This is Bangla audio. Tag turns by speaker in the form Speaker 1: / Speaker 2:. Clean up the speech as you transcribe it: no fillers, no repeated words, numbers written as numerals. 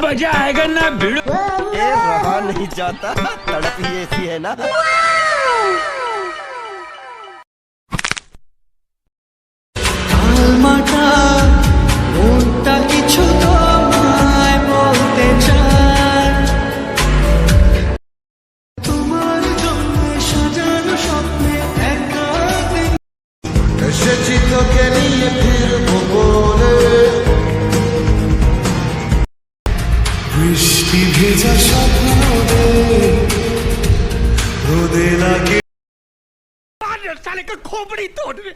Speaker 1: मजा आएगा ना भिड़ो।
Speaker 2: ये रहा नहीं जाता, तड़प ही ऐसी है ना।
Speaker 3: মাটা মনটা কিছু তোমায় বলতে চায়, তোমার জন্য সাজানো স্বপ্নে একা
Speaker 2: এসেছি তোকে নিয়ে ফিরবো বলে,
Speaker 3: বৃষ্টি ভেজা স্বপ্ন রোদে লাগে
Speaker 1: साले का खोपड़ी तोड़ दे।